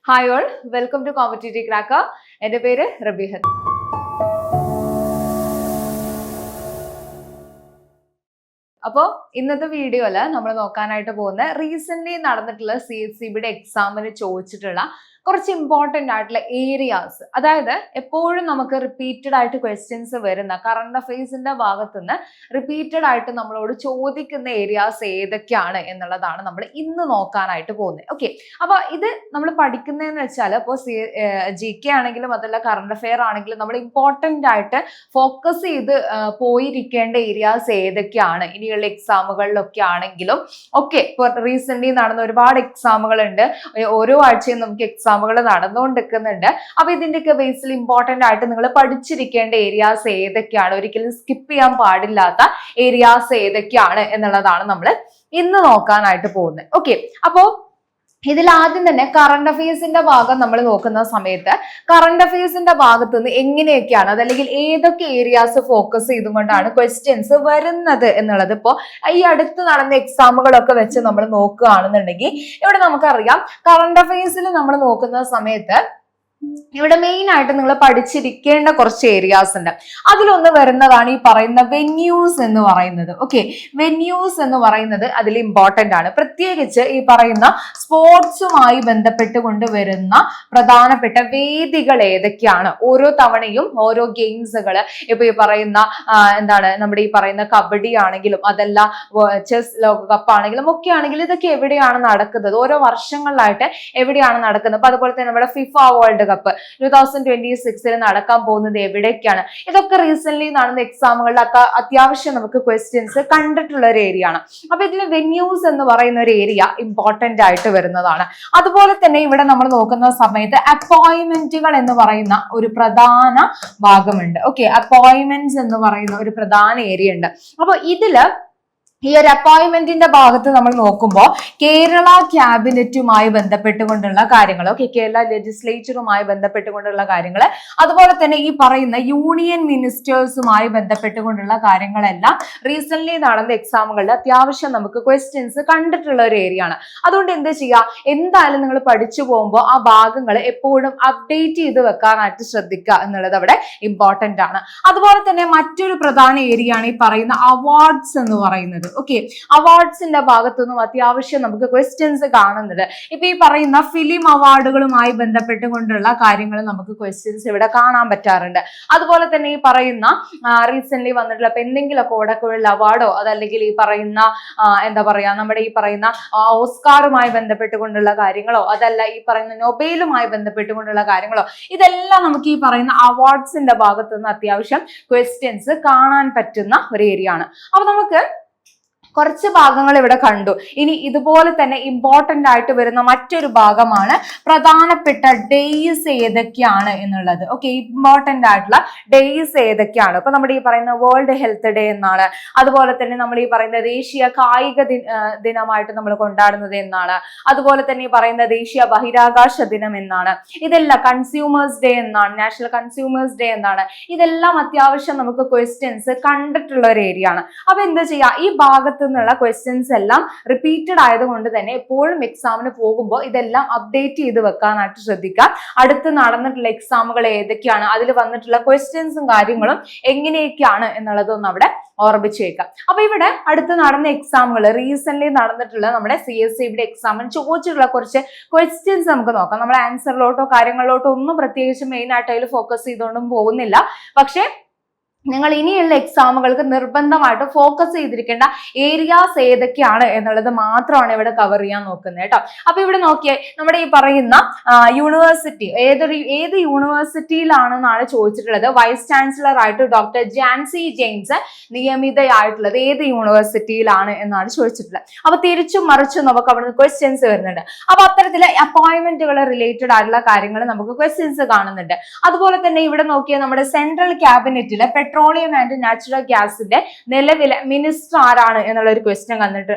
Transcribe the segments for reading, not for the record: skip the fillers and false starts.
Hi all, welcome to competitive cracker. എൻ്റെ പേര് റബീഹത്ത്. അപ്പോൾ ഇന്നത്തെ വീഡിയോയിൽ നമ്മൾ നോക്കാനായിട്ട് പോകുന്ന റീസെന്റ് നടന്നിട്ടുള്ള CSCBയുടെ എക്സാമിന് ചോദിച്ചിട്ടുള്ള കുറച്ച് ഇമ്പോർട്ടൻ്റ് ആയിട്ടുള്ള ഏരിയാസ്, അതായത് എപ്പോഴും നമുക്ക് റിപ്പീറ്റഡ് ആയിട്ട് ക്വസ്റ്റ്യൻസ് വരുന്ന കറണ്ട് അഫയേഴ്സിന്റെ ഭാഗത്തുനിന്ന് റിപ്പീറ്റഡ് ആയിട്ട് നമ്മളോട് ചോദിക്കുന്ന ഏരിയാസ് ഏതൊക്കെയാണ് എന്നുള്ളതാണ് നമ്മൾ ഇന്ന് നോക്കാനായിട്ട് പോകുന്നത്. ഓക്കെ, അപ്പോൾ ഇത് നമ്മൾ പഠിക്കുന്നതെന്ന് വെച്ചാൽ ഇപ്പോൾ GK ആണെങ്കിലും അതല്ല കറണ്ട് അഫെയർ ആണെങ്കിലും നമ്മൾ ഇമ്പോർട്ടൻ്റ് ആയിട്ട് ഫോക്കസ് ചെയ്ത് പോയിരിക്കേണ്ട ഏരിയാസ് ഏതൊക്കെയാണ് ഇനിയുള്ള എക്സാമുകളിലൊക്കെ ആണെങ്കിലും. ഓക്കെ, ഇപ്പോൾ റീസെന്റ് നടന്ന ഒരുപാട് എക്സാമുകൾ ഉണ്ട്, ഓരോ ആഴ്ചയും നമുക്ക് എക്സാമുകൾ നടന്നുകൊണ്ടിരിക്കുന്നുണ്ട്. അപ്പൊ ഇതിന്റെയൊക്കെ ബേസിൽ ഇമ്പോർട്ടന്റ് ആയിട്ട് നിങ്ങൾ പഠിച്ചിരിക്കേണ്ട ഏരിയാസ് ഏതൊക്കെയാണ്, ഒരിക്കലും സ്കിപ്പ് ചെയ്യാൻ പാടില്ലാത്ത ഏരിയാസ് ഏതൊക്കെയാണ് എന്നുള്ളതാണ് നമ്മൾ ഇന്ന് നോക്കാനായിട്ട് പോകുന്നത്. ഓക്കെ, അപ്പോ ഇതിൽ ആദ്യം തന്നെ കറണ്ട് അഫയേഴ്സിന്റെ ഭാഗം നമ്മൾ നോക്കുന്ന സമയത്ത് കറണ്ട് അഫയേഴ്സിന്റെ ഭാഗത്ത് നിന്ന് എങ്ങനെയൊക്കെയാണ്, അതല്ലെങ്കിൽ ഏതൊക്കെ ഏരിയാസ് ഫോക്കസ് ചെയ്തുകൊണ്ടാണ് ക്വസ്റ്റ്യൻസ് വരുന്നത് എന്നുള്ളത് ഇപ്പോ ഈ അടുത്ത് നടന്ന എക്സാമുകളൊക്കെ വെച്ച് നമ്മൾ നോക്കുകയാണെന്നുണ്ടെങ്കിൽ ഇവിടെ നമുക്കറിയാം കറണ്ട് അഫയേഴ്സിൽ നമ്മൾ നോക്കുന്ന സമയത്ത് ഇവിടെ മെയിൻ ആയിട്ട് നിങ്ങൾ പഠിച്ചിരിക്കേണ്ട കുറച്ച് ഏരിയാസ് ഉണ്ട്. അതിലൊന്ന് വരുന്നതാണ് ഈ പറയുന്ന വെന്യൂസ് എന്ന് പറയുന്നത്. ഓക്കെ, വെന്യൂസ് എന്ന് പറയുന്നത് അതിൽ ഇമ്പോർട്ടന്റ് ആണ്. പ്രത്യേകിച്ച് ഈ പറയുന്ന സ്പോർട്സുമായി ബന്ധപ്പെട്ടുകൊണ്ട് വരുന്ന പ്രധാനപ്പെട്ട വേദികൾ ഏതൊക്കെയാണ്, ഓരോ തവണയും ഓരോ ഗെയിംസുകൾ, ഇപ്പൊ ഈ പറയുന്ന നമ്മുടെ ഈ പറയുന്ന കബഡി ആണെങ്കിലും അതല്ല ചെസ് ലോകകപ്പ് ആണെങ്കിലും ഒക്കെ ആണെങ്കിലും ഇതൊക്കെ എവിടെയാണ് നടക്കുന്നത്, ഓരോ വർഷങ്ങളിലായിട്ട് എവിടെയാണ് നടക്കുന്നത്. അപ്പൊ അതുപോലെ തന്നെ നമ്മുടെ ഫിഫ വേൾഡ് കപ്പ് 2026 നടക്കാൻ പോകുന്നത് എവിടേക്കാണ്, ഇതൊക്കെ റീസെന്റ് നടന്ന എക്സാമുകളിൽ അത്യാവശ്യം നമുക്ക് ക്വസ്റ്റ്യൻസ് കണ്ടിട്ടുള്ള ഒരു ഏരിയ ആണ്. അപ്പൊ ഇതിൽ വെന്യൂസ് എന്ന് പറയുന്ന ഒരു ഏരിയ ഇമ്പോർട്ടന്റ് ആയിട്ട് വരുന്നതാണ്. അതുപോലെ തന്നെ ഇവിടെ നമ്മൾ നോക്കുന്ന സമയത്ത് അപ്പോയിന്റ്മെന്റുകൾ എന്ന് പറയുന്ന ഒരു പ്രധാന ഭാഗമുണ്ട്. ഓക്കെ, അപ്പോയിന്റ്മെന്റ്സ് എന്ന് പറയുന്ന ഒരു പ്രധാന ഏരിയ ഉണ്ട്. അപ്പൊ ഇതില് ഈ ഒരു അപ്പോയിന്റ്മെന്റിന്റെ ഭാഗത്ത് നമ്മൾ നോക്കുമ്പോൾ കേരള ക്യാബിനറ്റുമായി ബന്ധപ്പെട്ടുകൊണ്ടുള്ള കാര്യങ്ങൾ, ഓക്കെ, കേരള ലെജിസ്ലേച്ചറുമായി ബന്ധപ്പെട്ടുകൊണ്ടുള്ള കാര്യങ്ങൾ, അതുപോലെ തന്നെ ഈ പറയുന്ന യൂണിയൻ മിനിസ്റ്റേഴ്സുമായി ബന്ധപ്പെട്ടുകൊണ്ടുള്ള കാര്യങ്ങളെല്ലാം റീസെന്റ് നടന്ന എക്സാമുകളിൽ അത്യാവശ്യം നമുക്ക് ക്വസ്റ്റ്യൻസ് കണ്ടിട്ടുള്ള ഒരു ഏരിയ ആണ്. അതുകൊണ്ട് എന്ത് ചെയ്യുക, എന്തായാലും നിങ്ങൾ പഠിച്ചു പോകുമ്പോൾ ആ ഭാഗങ്ങൾ എപ്പോഴും അപ്ഡേറ്റ് ചെയ്ത് വെക്കാനായിട്ട് ശ്രദ്ധിക്കുക എന്നുള്ളത് അവിടെ ഇമ്പോർട്ടന്റ് ആണ്. അതുപോലെ തന്നെ മറ്റൊരു പ്രധാന ഏരിയ ആണ് ഈ പറയുന്ന അവാർഡ്സ് എന്ന് പറയുന്നത്. ഓക്കെ, അവാർഡ്സിന്റെ ഭാഗത്തുനിന്നും അത്യാവശ്യം നമുക്ക് ക്വസ്റ്റ്യൻസ് കാണുന്നത്. ഇപ്പൊ ഈ പറയുന്ന ഫിലിം അവാർഡുകളുമായി ബന്ധപ്പെട്ടുകൊണ്ടുള്ള കാര്യങ്ങൾ നമുക്ക് ക്വസ്റ്റ്യൻസ് ഇവിടെ കാണാൻ പറ്റാറുണ്ട്. അതുപോലെ തന്നെ ഈ പറയുന്ന റീസെന്റ് വന്നിട്ടുള്ള ഇപ്പൊ എന്തെങ്കിലുമൊക്കെ ഓടക്കുഴൽ അവാർഡോ അതല്ലെങ്കിൽ ഈ പറയുന്ന നമ്മുടെ ഈ പറയുന്ന ഓസ്കാറുമായി ബന്ധപ്പെട്ടുകൊണ്ടുള്ള കാര്യങ്ങളോ അതല്ല ഈ പറയുന്ന നൊബേലുമായി ബന്ധപ്പെട്ടുകൊണ്ടുള്ള കാര്യങ്ങളോ, ഇതെല്ലാം നമുക്ക് ഈ പറയുന്ന അവാർഡ്സിന്റെ ഭാഗത്തുനിന്ന് അത്യാവശ്യം ക്വസ്റ്റ്യൻസ് കാണാൻ പറ്റുന്ന ഒരു ഏരിയ ആണ്. അപ്പൊ നമുക്ക് കുറച്ച് ഭാഗങ്ങൾ ഇവിടെ കണ്ടു. ഇനി ഇതുപോലെ തന്നെ ഇമ്പോർട്ടന്റ് ആയിട്ട് വരുന്ന മറ്റൊരു ഭാഗമാണ് പ്രധാനപ്പെട്ട ഡേയ്സ് ഏതൊക്കെയാണ് എന്നുള്ളത്. ഓക്കെ, ഇമ്പോർട്ടന്റ് ആയിട്ടുള്ള ഡേയ്സ് ഏതൊക്കെയാണ്. ഇപ്പൊ നമ്മുടെ ഈ പറയുന്ന വേൾഡ് ഹെൽത്ത് ഡേ എന്നാണ്, അതുപോലെ തന്നെ നമ്മൾ ഈ പറയുന്ന ദേശീയ കായിക ദിനമായിട്ട് നമ്മൾ കൊണ്ടാടുന്നത് എന്നാണ്, അതുപോലെ തന്നെ ഈ പറയുന്ന ദേശീയ ബഹിരാകാശ ദിനം എന്നാണ്, ഇതെല്ലാം കൺസ്യൂമേഴ്സ് ഡേ എന്നാണ്, നാഷണൽ കൺസ്യൂമേഴ്സ് ഡേ എന്നാണ്. ഇതെല്ലാം അത്യാവശ്യം നമുക്ക് ക്വസ്റ്റ്യൻസ് കണ്ടിട്ടുള്ള ഒരു ഏരിയ ആണ്. അപ്പൊ എന്താ ചെയ്യാ, ഈ ഭാഗത്ത് നിന്നുള്ള ക്വസ്റ്റ്യൻസ് എല്ലാം റിപ്പീറ്റഡ് ആയതുകൊണ്ട് തന്നെ എപ്പോഴും എക്സാമിന് പോകുമ്പോൾ ഇതെല്ലാം അപ്ഡേറ്റ് ചെയ്ത് വെക്കാനായിട്ട് ശ്രദ്ധിക്കാം. അടുത്ത് നടന്നിട്ടുള്ള എക്സാമുകൾ ഏതൊക്കെയാണ്, അതിൽ വന്നിട്ടുള്ള ക്വസ്റ്റ്യൻസും കാര്യങ്ങളും എങ്ങനെയൊക്കെയാണ് എന്നുള്ളതൊന്നും അവിടെ ഓർമ്മിച്ച് വെക്കാം. അപ്പൊ ഇവിടെ അടുത്ത് നടന്ന എക്സാമുകൾ റീസെന്റ് നടന്നിട്ടുള്ള നമ്മുടെ CSCBയുടെ എക്സാമിന് ചോദിച്ചിട്ടുള്ള കുറച്ച് ക്വസ്റ്റ്യൻസ് നമുക്ക് നോക്കാം. നമ്മൾ ആൻസറിലോട്ടോ കാര്യങ്ങളിലോട്ടോ ഒന്നും പ്രത്യേകിച്ച് മെയിൻ ആയിട്ട് അതിൽ ഫോക്കസ് ചെയ്തുകൊണ്ടും പോകുന്നില്ല. പക്ഷെ നിങ്ങൾ ഇനിയുള്ള എക്സാമുകൾക്ക് നിർബന്ധമായിട്ട് ഫോക്കസ് ചെയ്തിരിക്കേണ്ട ഏരിയാസ് ഏതൊക്കെയാണ് എന്നുള്ളത് മാത്രമാണ് ഇവിടെ കവർ ചെയ്യാൻ നോക്കുന്നത് കേട്ടോ. അപ്പൊ ഇവിടെ നോക്കിയേ, നമ്മുടെ ഈ പറയുന്ന യൂണിവേഴ്സിറ്റി ഏത് യൂണിവേഴ്സിറ്റിയിലാണെന്നാണ് ചോദിച്ചിട്ടുള്ളത്. വൈസ് ചാൻസലർ ആയിട്ട് ഡോക്ടർ ജാൻസി ജെയിംസ് നിയമിതയായിട്ടുള്ളത് ഏത് യൂണിവേഴ്സിറ്റിയിലാണ് എന്നാണ് ചോദിച്ചിട്ടുള്ളത്. അപ്പൊ തിരിച്ചും മറിച്ചും നമുക്ക് അവിടുന്ന് ക്വസ്റ്റ്യൻസ് വരുന്നുണ്ട്. അപ്പൊ അത്തരത്തില് അപ്പോയിന്റ്മെന്റുകൾ റിലേറ്റഡ് ആയിട്ടുള്ള കാര്യങ്ങൾ നമുക്ക് ക്വസ്റ്റ്യൻസ് കാണുന്നുണ്ട്. അതുപോലെ തന്നെ ഇവിടെ നോക്കിയാൽ നമ്മുടെ സെൻട്രൽ ക്യാബിനറ്റിലെ പെട്രോളിയം ആൻഡ് നാച്ചുറൽ ഗ്യാസിന്റെ നിലവിലെ മിനിസ്റ്റർ ആരാണ് എന്നുള്ള ഒരു ക്വസ്റ്റ്യൻ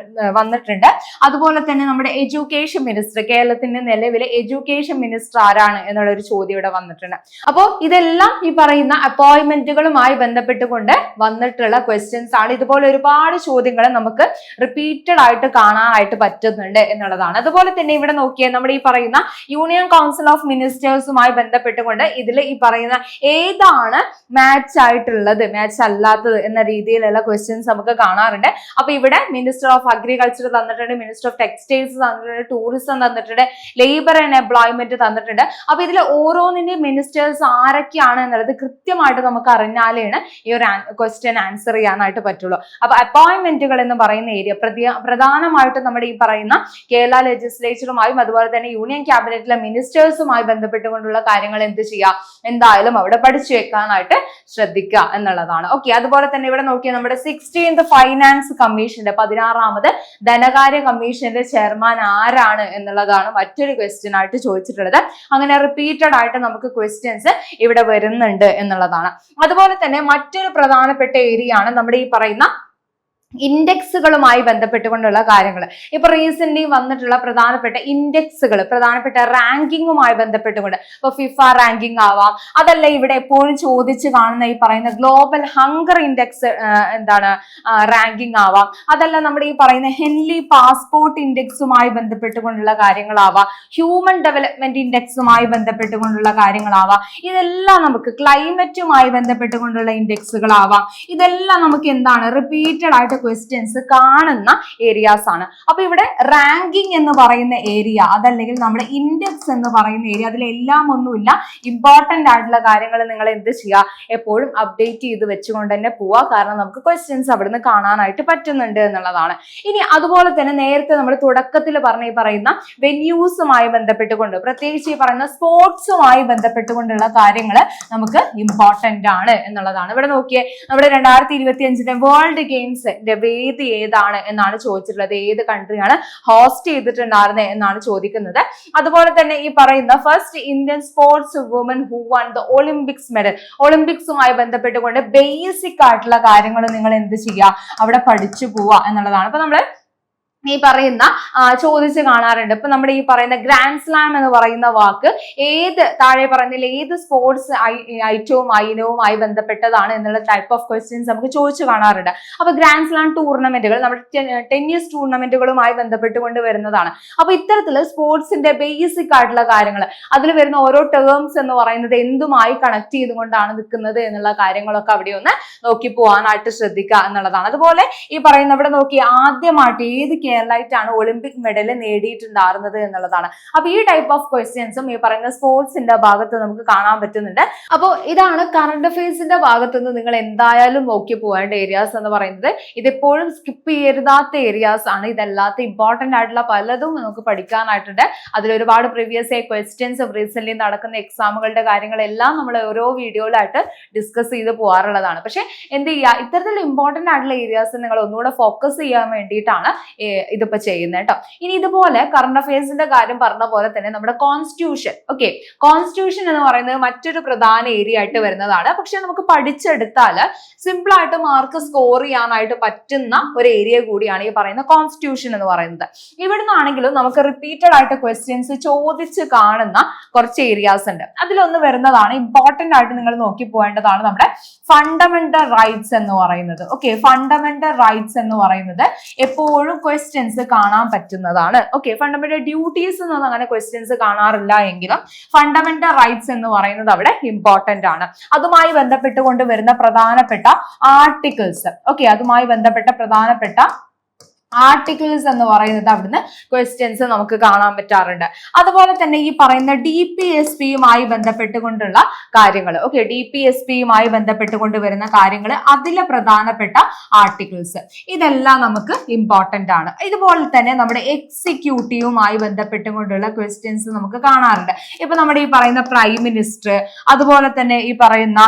വന്നിട്ടുണ്ട്. അതുപോലെ തന്നെ നമ്മുടെ എഡ്യൂക്കേഷൻ മിനിസ്റ്റർ, കേരളത്തിന്റെ നിലവിലെ എഡ്യൂക്കേഷൻ മിനിസ്റ്റർ ആരാണ് എന്നുള്ള ഒരു ചോദ്യം ഇവിടെ വന്നിട്ടുണ്ട്. അപ്പോൾ ഇതെല്ലാം ഈ പറയുന്ന അപ്പോയിന്റ്മെന്റുകളുമായി ബന്ധപ്പെട്ടുകൊണ്ട് വന്നിട്ടുള്ള ക്വസ്റ്റ്യൻസ് ആണ്. ഇതുപോലെ ഒരുപാട് ചോദ്യങ്ങൾ നമുക്ക് റിപ്പീറ്റഡ് ആയിട്ട് കാണാനായിട്ട് പറ്റുന്നുണ്ട് എന്നുള്ളതാണ്. അതുപോലെ തന്നെ ഇവിടെ നോക്കിയാൽ നമ്മുടെ ഈ പറയുന്ന യൂണിയൻ കൗൺസിൽ ഓഫ് മിനിസ്റ്റേഴ്സുമായി ബന്ധപ്പെട്ടുകൊണ്ട് ഇതിൽ ഈ പറയുന്ന ഏതാണ് മാച്ച് ആയിട്ടുള്ളത്, മാച്ച് അല്ലാത്തത് എന്ന രീതിയിലുള്ള ക്വസ്റ്റ്യൻസ് നമുക്ക് കാണാറുണ്ട്. അപ്പൊ ഇവിടെ മിനിസ്റ്റർ ഓഫ് അഗ്രികൾച്ചർ തന്നിട്ടുണ്ട്, മിനിസ്റ്റർ ഓഫ് ടെക്സ്റ്റൈൽസ് തന്നിട്ടുണ്ട്, ടൂറിസം തന്നിട്ടുണ്ട്, ലേബർ ആൻഡ് എംപ്ലോയ്മെന്റ് തന്നിട്ടുണ്ട്. അപ്പൊ ഇതിൽ ഓരോന്നിന്റെയും മിനിസ്റ്റേഴ്സ് ആരൊക്കെയാണ് എന്നുള്ളത് കൃത്യമായിട്ട് നമുക്ക് അറിഞ്ഞാലാണ് ഈ ഒരു ക്വസ്റ്റ്യൻ ആൻസർ ചെയ്യാനായിട്ട് പറ്റുള്ളൂ. അപ്പൊ അപ്പോയിന്റ്മെന്റുകൾ എന്ന് പറയുന്ന ഏരിയ പ്രധാനമായിട്ടും നമ്മുടെ ഈ പറയുന്ന കേരള ലെജിസ്ലേച്ചറുമായും അതുപോലെ തന്നെ യൂണിയൻ ക്യാബിനറ്റിലെ മിനിസ്റ്റേഴ്സുമായി ബന്ധപ്പെട്ടുകൊണ്ടുള്ള കാര്യങ്ങൾ എന്ത് ചെയ്യുക, എന്തായാലും അവിടെ പഠിച്ചു വെക്കാനായിട്ട് ശ്രദ്ധിക്കുക എന്നുള്ളതാണ്. ഓക്കെ, അതുപോലെ തന്നെ ഇവിടെ നോക്കിയാൽ നമ്മുടെ 16th ഫൈനാൻസ് കമ്മീഷന്റെ 16ാമത് ധനകാര്യ കമ്മീഷന്റെ ചെയർമാൻ ആരാണ് എന്നുള്ളതാണ് മറ്റൊരു ക്വസ്റ്റ്യൻ ആയിട്ട് ചോദിച്ചിട്ടുള്ളത്. അങ്ങനെ റിപ്പീറ്റഡ് ആയിട്ട് നമുക്ക് ക്വസ്റ്റ്യൻസ് ഇവിടെ വരുന്നുണ്ട് എന്നുള്ളതാണ്. അതുപോലെ തന്നെ മറ്റൊരു പ്രധാനപ്പെട്ട ഏരിയ ആണ് നമ്മുടെ ഈ പറയുന്ന ഇൻഡെക്സുകളുമായി ബന്ധപ്പെട്ടുകൊണ്ടുള്ള കാര്യങ്ങൾ. ഇപ്പൊ റീസെന്റ് വന്നിട്ടുള്ള പ്രധാനപ്പെട്ട ഇൻഡെക്സുകൾ, പ്രധാനപ്പെട്ട റാങ്കിങ്ങുമായി ബന്ധപ്പെട്ടുകൊണ്ട് ഇപ്പൊ ഫിഫ റാങ്കിങ് ആവാം, അതല്ല ഇവിടെ എപ്പോഴും ചോദിച്ചു കാണുന്ന ഈ പറയുന്ന ഗ്ലോബൽ ഹങ്കർ ഇൻഡെക്സ് എന്താണ് റാങ്കിങ് ആവാം, അതല്ല നമ്മുടെ ഈ പറയുന്ന ഹെൻലി പാസ്പോർട്ട് ഇൻഡെക്സുമായി ബന്ധപ്പെട്ടുകൊണ്ടുള്ള കാര്യങ്ങളാവാം, ഹ്യൂമൻ ഡെവലപ്മെന്റ് ഇൻഡെക്സുമായി ബന്ധപ്പെട്ടുകൊണ്ടുള്ള കാര്യങ്ങളാവാം, ഇതെല്ലാം നമുക്ക് ക്ലൈമറ്റുമായി ബന്ധപ്പെട്ടുകൊണ്ടുള്ള ഇൻഡെക്സുകളാവാം, ഇതെല്ലാം നമുക്ക് എന്താണ് റിപ്പീറ്റഡ് ആയിട്ട് ക്വസ്റ്റ്യൻസ് കാണുന്ന ഏരിയാസ് ആണ്. അപ്പൊ ഇവിടെ റാങ്കിങ് എന്ന് പറയുന്ന ഏരിയ, അതല്ലെങ്കിൽ നമ്മുടെ ഇൻഡെക്സ് എന്ന് പറയുന്ന ഏരിയ, അതിലെല്ലാം ഒന്നുമില്ല, ഇമ്പോർട്ടന്റ് ആയിട്ടുള്ള കാര്യങ്ങൾ നിങ്ങൾ എന്ത് ചെയ്യുക, എപ്പോഴും അപ്ഡേറ്റ് ചെയ്ത് വെച്ചുകൊണ്ട് തന്നെ പോവുക. കാരണം നമുക്ക് ക്വസ്റ്റ്യൻസ് അവിടുന്ന് കാണാനായിട്ട് പറ്റുന്നുണ്ട് എന്നുള്ളതാണ്. ഇനി അതുപോലെ തന്നെ നേരത്തെ നമ്മൾ തുടക്കത്തിൽ പറയുന്ന വെന്യൂസുമായി ബന്ധപ്പെട്ടുകൊണ്ട്, പ്രത്യേകിച്ച് ഈ പറയുന്ന സ്പോർട്സുമായി ബന്ധപ്പെട്ടുകൊണ്ടുള്ള കാര്യങ്ങൾ നമുക്ക് ഇമ്പോർട്ടന്റ് ആണ് എന്നുള്ളതാണ്. ഇവിടെ നോക്കിയേ, നമ്മുടെ 2025 വേൾഡ് ഗെയിംസ് വേദി ഏതാണ് എന്നാണ് ചോദിച്ചിട്ടുള്ളത്. ഏത് കൺട്രിയാണ് ഹോസ്റ്റ് ചെയ്തിട്ടുണ്ടായിരുന്നത് എന്നാണ് ചോദിക്കുന്നത്. അതുപോലെ തന്നെ ഈ പറയുന്ന first Indian sports woman who won the Olympics medal, ഒളിമ്പിക്സുമായി ബന്ധപ്പെട്ടുകൊണ്ട് ബേസിക് ആയിട്ടുള്ള കാര്യങ്ങൾ നിങ്ങൾ എന്ത് ചെയ്യുക, അവിടെ പഠിച്ചു പോവുക എന്നുള്ളതാണ്. അപ്പൊ നമ്മള് ഈ പറയുന്ന ചോദിച്ച് കാണാറുണ്ട്. ഇപ്പൊ നമ്മുടെ ഈ പറയുന്ന ഗ്രാൻഡ് സ്ലാം എന്ന് പറയുന്ന വാക്ക് ഏത് താഴെ പറയുന്നതിൽ ഏത് സ്പോർട്സ് ഇനവുമായി ബന്ധപ്പെട്ടതാണ് എന്നുള്ള ടൈപ്പ് ഓഫ് ക്വസ്റ്റ്യൻസ് നമുക്ക് ചോദിച്ചു കാണാറുണ്ട്. അപ്പൊ ഗ്രാൻഡ് സ്ലാം ടൂർണമെന്റുകൾ നമ്മുടെ ടെന്നീസ് ടൂർണമെന്റുകളുമായി ബന്ധപ്പെട്ടുകൊണ്ട് വരുന്നതാണ്. അപ്പൊ ഇത്തരത്തില് സ്പോർട്സിന്റെ ബേസിക് ആയിട്ടുള്ള കാര്യങ്ങൾ, അതിൽ വരുന്ന ഓരോ ടേംസ് എന്ന് പറയുന്നത് എന്തുമായി കണക്ട് ചെയ്തുകൊണ്ടാണ് നിൽക്കുന്നത് എന്നുള്ള കാര്യങ്ങളൊക്കെ അവിടെ ഒന്ന് നോക്കി പോകാനായിട്ട് ശ്രദ്ധിക്കുക എന്നുള്ളതാണ്. അതുപോലെ ഈ പറയുന്ന ഇവിടെ നോക്കി ആദ്യമായിട്ട് ഏത് കേരളായിട്ടാണ് ഒളിമ്പിക് മെഡൽ നേടിയിട്ടുണ്ടായിരുന്നത് എന്നുള്ളതാണ്. അപ്പൊ ഈ ടൈപ്പ് ഓഫ് ക്വസ്റ്റ്യൻസും ഈ പറയുന്ന സ്പോർട്സിന്റെ ഭാഗത്ത് നമുക്ക് കാണാൻ പറ്റുന്നുണ്ട്. അപ്പോൾ ഇതാണ് കറണ്ട് അഫയേഴ്സിന്റെ ഭാഗത്ത് നിന്ന് നിങ്ങൾ എന്തായാലും നോക്കി പോകേണ്ട ഏരിയാസ് എന്ന് പറയുന്നത്. ഇതെപ്പോഴും സ്കിപ്പ് ചെയ്യരുതാത്ത ഏരിയാസ് ആണ്. ഇതല്ലാത്ത ഇമ്പോർട്ടന്റ് ആയിട്ടുള്ള പലതും നമുക്ക് പഠിക്കാനായിട്ടുണ്ട്. അതിൽ ഒരുപാട് പ്രീവിയസ് ക്വസ്റ്റ്യൻസ് റീസെന്റ് നടക്കുന്ന എക്സാമുകളുടെ കാര്യങ്ങളെല്ലാം നമ്മൾ ഓരോ വീഡിയോയിലായിട്ട് ഡിസ്കസ് ചെയ്ത് പോകാറുള്ളതാണ്. പക്ഷെ എന്ത് ചെയ്യുക, ഇത്തരത്തിലുള്ള ഇമ്പോർട്ടന്റ് ആയിട്ടുള്ള ഏരിയാസ് നിങ്ങൾ ഒന്നുകൂടെ ഫോക്കസ് ചെയ്യാൻ വേണ്ടിയിട്ടാണ് ഇതിപ്പോ ചെയ്യുന്നത് കേട്ടോ. ഇനി ഇതുപോലെ കറണ്ട് അഫയേഴ്സിന്റെ കാര്യം പറഞ്ഞ പോലെ തന്നെ നമ്മുടെ കോൺസ്റ്റിറ്റ്യൂഷൻ, ഓക്കെ, കോൺസ്റ്റിറ്റ്യൂഷൻ എന്ന് പറയുന്നത് മറ്റൊരു പ്രധാന ഏരിയ ആയിട്ട് വരുന്നതാണ്. പക്ഷെ നമുക്ക് പഠിച്ചെടുത്താൽ സിമ്പിൾ ആയിട്ട് മാർക്ക് സ്കോർ ചെയ്യാനായിട്ട് പറ്റുന്ന ഒരു ഏരിയ കൂടിയാണ് ഈ പറയുന്ന കോൺസ്റ്റിറ്റ്യൂഷൻ എന്ന് പറയുന്നത്. ഇവിടുന്നാണെങ്കിലും നമുക്ക് റിപ്പീറ്റഡ് ആയിട്ട് ക്വസ്റ്റ്യൻസ് ചോദിച്ച് കാണുന്ന കുറച്ച് ഏരിയാസ് ഉണ്ട്. അതിലൊന്ന് വരുന്നതാണ്, ഇമ്പോർട്ടന്റ് ആയിട്ട് നിങ്ങൾ നോക്കി പോകേണ്ടതാണ് നമ്മുടെ ഫണ്ടമെന്റൽ റൈറ്റ്സ് എന്ന് പറയുന്നത്. ഓക്കെ, ഫണ്ടമെന്റൽ റൈറ്റ്സ് എന്ന് പറയുന്നത് എപ്പോഴും ക്വസ്റ്റ്യൻസ് കാണാൻ പറ്റുന്നതാണ്. ഓക്കെ, ഫണ്ടമെന്റൽ ഡ്യൂട്ടീസ് എന്നൊന്നും അങ്ങനെ ക്വസ്റ്റ്യൻസ് കാണാറില്ല എങ്കിലും ഫണ്ടമെന്റൽ റൈറ്റ്സ് എന്ന് പറയുന്നത് അവിടെ ഇമ്പോർട്ടന്റ് ആണ്. അതുമായി ബന്ധപ്പെട്ടുകൊണ്ട് വരുന്ന പ്രധാനപ്പെട്ട ആർട്ടിക്കിൾസ്, ഓക്കെ, അതുമായി ബന്ധപ്പെട്ട പ്രധാനപ്പെട്ട ആർട്ടിക്കിൾസ് എന്ന് പറയുന്നത് അവിടുന്ന് ക്വസ്റ്റ്യൻസ് നമുക്ക് കാണാൻ പറ്റാറുണ്ട്. അതുപോലെ തന്നെ ഈ പറയുന്ന DPSPയുമായി ബന്ധപ്പെട്ടുകൊണ്ടുള്ള കാര്യങ്ങൾ, ഓക്കെ, DPSPയുമായി ബന്ധപ്പെട്ടുകൊണ്ട് വരുന്ന കാര്യങ്ങൾ, അതിലെ പ്രധാനപ്പെട്ട ആർട്ടിക്കിൾസ്, ഇതെല്ലാം നമുക്ക് ഇമ്പോർട്ടന്റ് ആണ്. ഇതുപോലെ തന്നെ നമ്മുടെ എക്സിക്യൂട്ടീവുമായി ബന്ധപ്പെട്ടുകൊണ്ടുള്ള ക്വസ്റ്റ്യൻസ് നമുക്ക് കാണാറുണ്ട്. ഇപ്പൊ നമ്മുടെ ഈ പറയുന്ന പ്രൈം മിനിസ്റ്റർ, അതുപോലെ തന്നെ ഈ പറയുന്ന